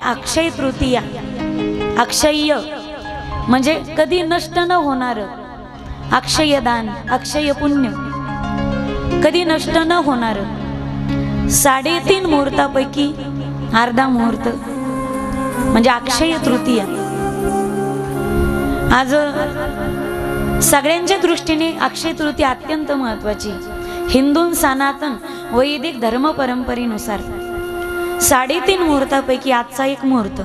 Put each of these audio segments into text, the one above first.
अक्षय तृतीया, अक्षय म्हणजे कधी नष्ट न होणार, अक्षय दान, अक्षय पुण्य, कधी नष्ट न होणार 3.5 मुहूर्तापैकी अर्धा मुहूर्त म्हणजे अक्षय तृतीया। आज सगळ्यांच्या दृष्टीने अक्षय तृतीया अत्यंत महत्वाची। हिंदू सनातन वैदिक धर्म परंपरेनुसार 3.5 मुहूर्तापैकी आजचा एक मुहूर्त,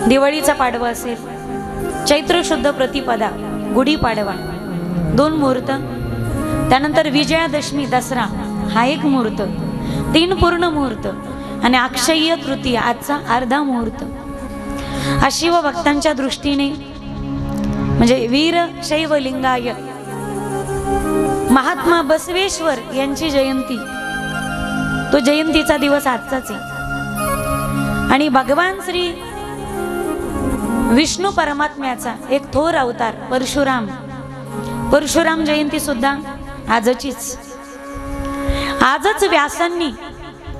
दिवाळीचा पाडवा असेल, चैत्र शुद्ध प्रतिपदा, गुढीपाडवा 2 मुहूर्त, त्यानंतर विजयादशमी दसरा हा 1 मुहूर्त, 3 पूर्ण मुहूर्त आणि अक्षय तृतीया आजचा अर्धा मुहूर्त। शिव भक्तांच्या दृष्टीने म्हणजे वीर शैव लिंगाय महात्मा बसवेश्वर यांची जयंती, तो जयंतीचा दिवस आजचाच आहे। आणि भगवान श्री विष्णू परमात्म्याचा एक थोर अवतार परशुराम, परशुराम जयंती सुद्धा आजचीच। आजच व्यासांनी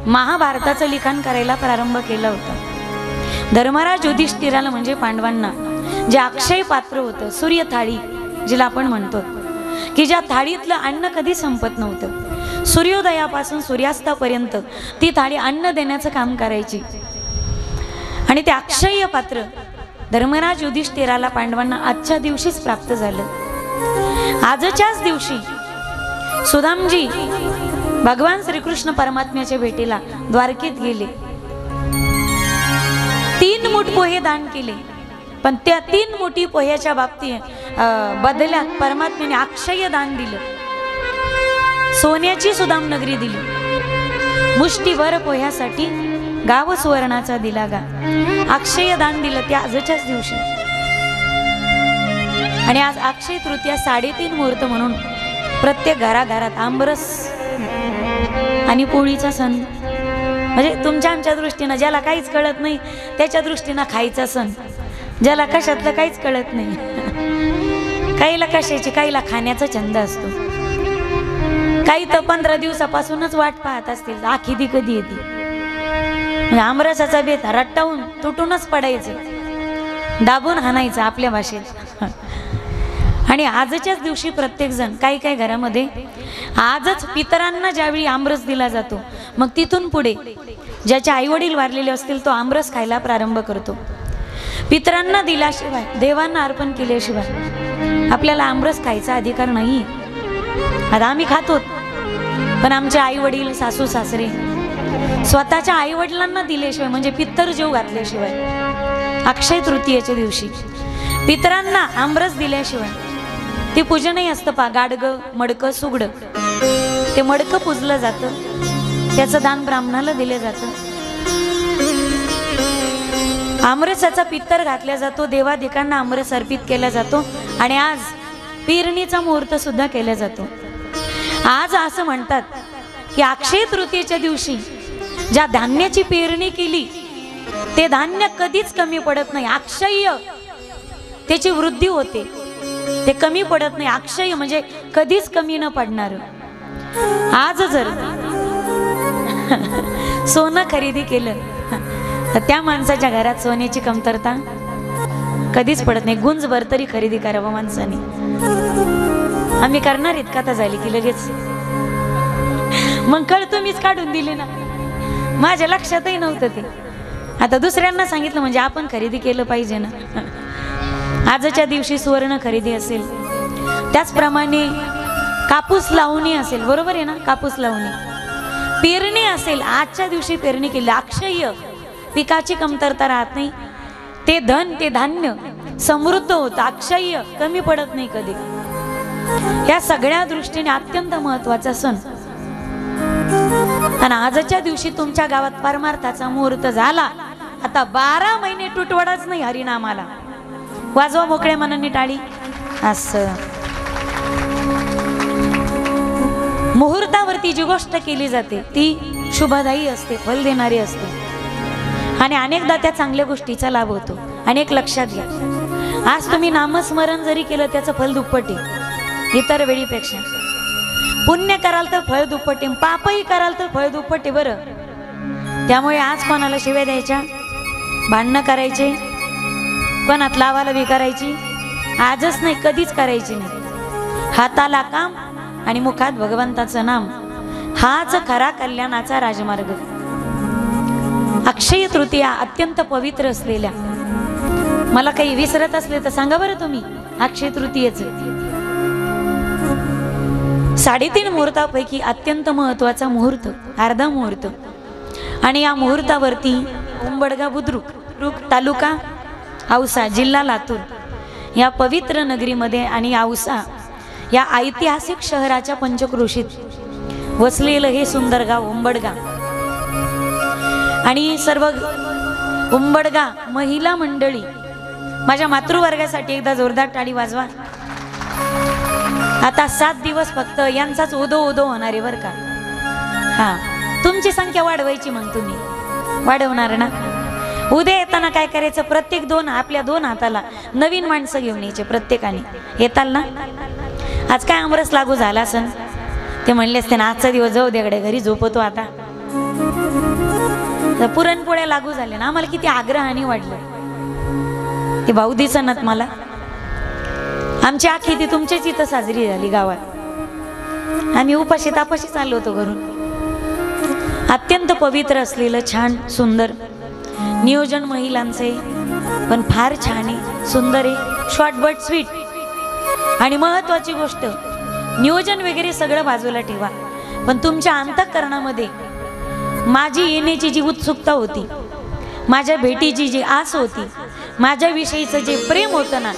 महाभारताचं लिखाण करायला प्रारंभ केला होता। धर्मराज युधिष्ठिराला म्हणजे पांडवांना जे अक्षय पात्र होतं, सूर्य थाळी जिला आपण म्हणतो, की ज्या थाळीतलं अन्न कधी संपत नव्हतं, सूर्योदयापासून सूर्यास्तापर्यंत ती थाळी अन्न देण्याचं काम करायची। आणि ते अक्षय पात्र धर्मराज युधिष्ठिराला पांडवांना आजच्या दिवशीच प्राप्त झालं। आजच्याच दिवशी सुदामजी भगवान श्रीकृष्ण परमात्म्याच्या भेटीला द्वारकेत गेले, 3 मूठ पोहे दान केले, पण त्या 3 मुठी पोह्याच्या बाबतीत बदल्यात परमात्म्याने अक्षय दान दिलं। सोन्याची सुदाम नगरी दिली, मुष्टीभर पोह्यासाठी गाव सुवर्णाचा दिला गा, अक्षय दान दिलं त्या आजच्याच दिवशी। आणि आज अक्षय तृतीया 3.5 मुहूर्त म्हणून प्रत्येक घराघरात आंबरस आणि पोळीचा सण, म्हणजे तुमच्या आमच्या दृष्टीनं ज्याला काहीच कळत नाही त्याच्या दृष्टीनं खायचा सण, ज्याला कशातलं काहीच कळत नाही, काहीला कशाची, काहीला खाण्याचा छंद असतो, काही तर 15 दिवसापासूनच वाट पाहत असतील आखिदी कधी येते, म्हणजे आमरसाचा बेत रट्टावून तुटूनच पडायचं, दाबून हाणायचं आपल्या भाषेत। आणि आजच्याच दिवशी प्रत्येक जण काही काही घरामध्ये आजच पितरांना ज्यावेळी आमरस दिला जातो, मग तिथून पुढे ज्याचे आई वडील वारलेले असतील तो आमरस खायला प्रारंभ करतो। पितरांना दिल्याशिवाय, देवांना अर्पण केल्याशिवाय आपल्याला आमरस खायचा अधिकार नाही। आता आम्ही खातो, पण आमचे आई वडील सासू सासरे स्वतःच्या आई वडिलांना दिल्याशिवाय म्हणजे पित्तर जेव घातल्याशिवाय अक्षय तृतीयेच्या दिवशी पितरांना आमरस दिल्याशिवाय ते पूजनही असतं पा, गाडगं मडकं सुगडं, ते मडकं पूजलं जातं, त्याचं दान ब्राह्मणाला दिलं जातं। आमरसाचा पित्तर घातला जातो, देवादिकांना आमरस अर्पित केला जातो। आणि आज पेरणीचा मुहूर्त सुद्धा केला जातो। आज असं म्हणतात की अक्षय तृतीयेच्या दिवशी ज्या धान्याची पेरणी केली ते धान्य कधीच कमी पडत नाही, अक्षय त्याची वृद्धी होते, ते कमी पडत नाही। अक्षय म्हणजे कधीच कमी न पडणार। आज जर सोनं खरेदी केलं तर त्या माणसाच्या घरात सोन्याची कमतरता कधीच पडत नाही। गुंजभर तरी खरेदी करावं माणसाने। आम्ही करणार आहेत कथा झाली की लगेच मग कळतो, मीच काढून दिले ना, माझ्या लक्षातही नव्हतं ते, आता दुसऱ्यांना सांगितलं म्हणजे आपण खरेदी केलं पाहिजे ना। आजच्या दिवशी सुवर्ण खरेदी असेल, त्याचप्रमाणे कापूस लावणी असेल, बरोबर आहे ना, कापूस लावणी, पेरणी असेल, आजच्या दिवशी पेरणी केली, अक्षय पिकाची कमतरता राहत नाही, ते धन ते धान्य समृद्ध होतं, अक्षय कमी पडत नाही कधी। या सगळ्या दृष्टीने अत्यंत महत्वाचा सण। आणि आजच्या दिवशी तुमच्या गावात परमार्थाचा मुहूर्त झाला, आता 12 महिने तुटवडाच नाही हरिनामाला, वाजवा मोकळ्या मनाने टाळी। असं मुहूर्तावरती जी गोष्ट केली जाते ती शुभदायी असते, फल देणारी असते, आणि अनेकदा त्या चांगल्या गोष्टीचा लाभ होतो। अनेक लक्षात घ्या, आज तुम्ही नामस्मरण जरी केलं त्याचं फल दुप्पट आहे इतर वेळीपेक्षा। पुण्य कराल तर फळ दुप्पट आहे, पापही कराल तर फळ दुप्पट आहे। बरं त्यामुळे आज कोणाला शिव्या द्यायच्या, भांडणं करायचे, कोणात लावाला बी करायची आजच नाही, कधीच करायची नाही। हाताला काम आणि मुखात भगवंताचं नाम, हाच खरा कल्याणाचा राजमार्ग। अक्षय तृतीया अत्यंत पवित्र असलेल्या, मला काही विसरत असले तर सांगा बरं तुम्ही, अक्षय तृतीयेचं 3.5 मुहूर्तापैकी अत्यंत महत्वाचा मुहूर्त, अर्धा मुहूर्त। आणि या मुहूर्तावरती उंबडगा बुद्रुक तालुका औसा जिल्हा लातूर या पवित्र नगरीमध्ये आणि औसा या ऐतिहासिक शहराच्या पंचक्रोशीत वसलेलं हे सुंदर गाव उंबडगा। आणि सर्व उंबडगा महिला मंडळी, माझ्या मातृवर्गासाठी एकदा जोरदार टाळी वाजवा। आता 7 दिवस फक्त यांचाच ओदो ओदो होणार आहे बरं का। हा, तुमची संख्या वाढवायची मग तुम्ही वाढवणार ना। उद्या येताना काय करायचं, प्रत्येक आपल्या 2 हाताला नवीन माणसं घेऊन यायचे प्रत्येकाने, येताल ना। आज काय आमरस लागू झाला असन, ते म्हणले असते ना आजचा दिवस जाऊ द्याकडे, घरी झोपतो आता। पुरणपोळ्या लागू झाले ना, आम्हाला किती आग्रहाने वाढलं ते भाऊ दिसनात मला। आमची आखी ती तुमच्याच इथं साजरी झाली गावात, आम्ही उपाशी तापाशी चाललो होतो घरून। अत्यंत पवित्र असलेलं छान सुंदर नियोजन महिलांचे, पण फार छान आहे, सुंदर आहे, शॉर्ट बट स्वीट। आणि महत्वाची गोष्ट, नियोजन वगैरे सगळं बाजूला ठेवा, पण तुमच्या अंतःकरणामध्ये माझी येण्याची जी उत्सुकता होती, माझ्या भेटीची जी आस होती, माझ्याविषयीचं जे प्रेम होतं ना,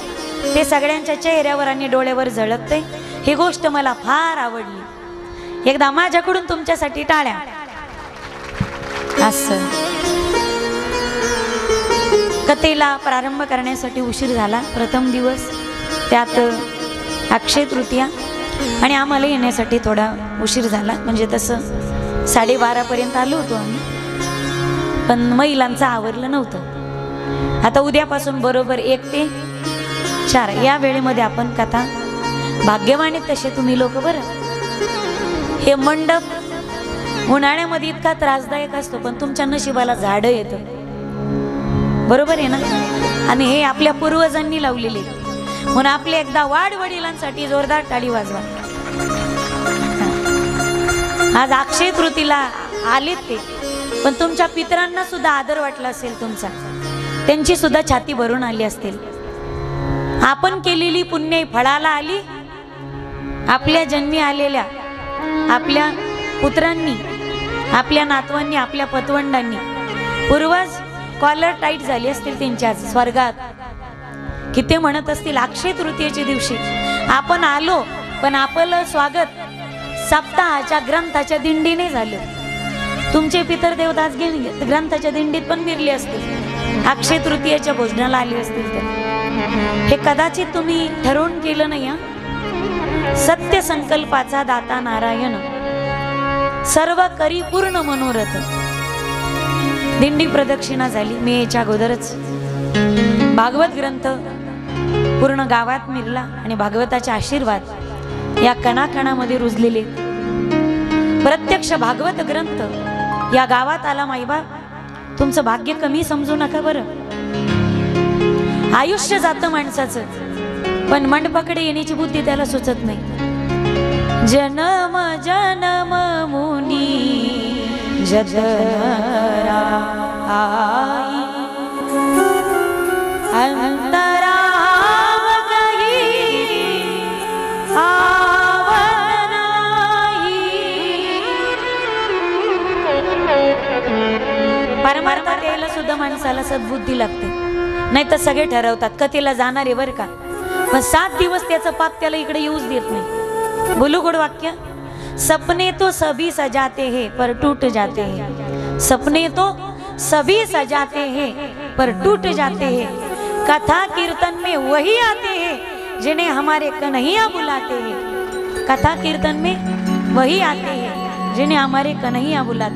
ते सगळ्यांच्या चेहऱ्यावर आणि डोळ्यावर झळकते। ही गोष्ट मला फार आवडली। एकदा माझ्याकडून तुमच्यासाठी टाळ्या। असं कथेला प्रारंभ करण्यासाठी उशीर झाला, प्रथम दिवस, त्यात अक्षय तृतीया, आणि आम्हाला येण्यासाठी थोडा उशीर झाला, म्हणजे तसं 12:30 पर्यंत आलो होतो आम्ही, पण महिलांचं आवरलं नव्हतं। आता उद्यापासून बरोबर 1 ते 4 या वेळेमध्ये आपण कथा, भाग्यवान तसे तुम्ही लोक बरं। हे मंडप उन्हाळ्यामध्ये इतका त्रासदायक असतो, पण तुमच्या नशिबाला झाडं येतं, बरोबर आहे ना। आणि हे आपल्या पूर्वजांनी लावलेले, म्हणून आपले एकदा वाडवडिलांसाठी जोरदार टाळी वाजवा। आज अक्षय तृतीयेला आलेत ते, पण तुमच्या पितरांना सुद्धा आदर वाटला असेल तुमचा, त्यांची सुद्धा छाती भरून आली असतील। आपण केलेली पुण्य फळाला आली, आपल्या जन्मी आलेल्या आपल्या पुत्रांनी, आपल्या नातवांनी, आपल्या पतवंडांनी, पूर्वज कॉलर टाईट झाली असतील त्यांच्या स्वर्गात, की ते म्हणत असतील अक्षय तृतीयेच्या दिवशी आपण आलो, पण आपलं स्वागत सप्ताहाच्या ग्रंथाच्या दिंडीने झालं। तुमचे पितर देवदास ग्रंथाच्या दिंडीत पण मिरले असतील, अक्षय तृतीयेच्या भोजनाला आले असतील तर। हे कदाचित तुम्ही ठरवून केलं नाही। सत्य संकल्पाचा दाता नारायण, सर्व करी पूर्ण मनोरथ। दिंडी प्रदक्षिणा झाली, मी याच्या अगोदरच भागवत ग्रंथ पूर्ण गावात मिरला, आणि भागवताचे आशीर्वाद या कणाकणामध्ये रुजलेले। प्रत्यक्ष भागवत ग्रंथ या गावात आला माईबाप, तुमचं भाग्य कमी समजू नका बरं। आयुष्य जातं माणसाचं, पण मंडपाकडे येण्याची बुद्धी त्याला सुचत नाही। जन्म जन्म मुनी जठरा आई, अंतराम कही आवनाई। परमार्थ द्यायला सुद्धा माणसाला सद्बुद्धी लागते, नाही तर सगळे ठरवतात कथेला जाणार आहे बरं का, पण 7 दिवस त्याचं पाप त्याला इकडे येऊच देत नाही। बोलू गोड वाक्य, सपने तो सभी सजाते हैं पर टूट जाते हैं, सपने तो सभी सजाते हैं पर टूट जाते हैं, कथा कीर्तन में वही आते हैं जिन्हें हमारे कन्हैया बुलाते हैं, कथा कीर्तन में वही आते हैं जिन्हें हमारे कन्हैया बुलाते हैं।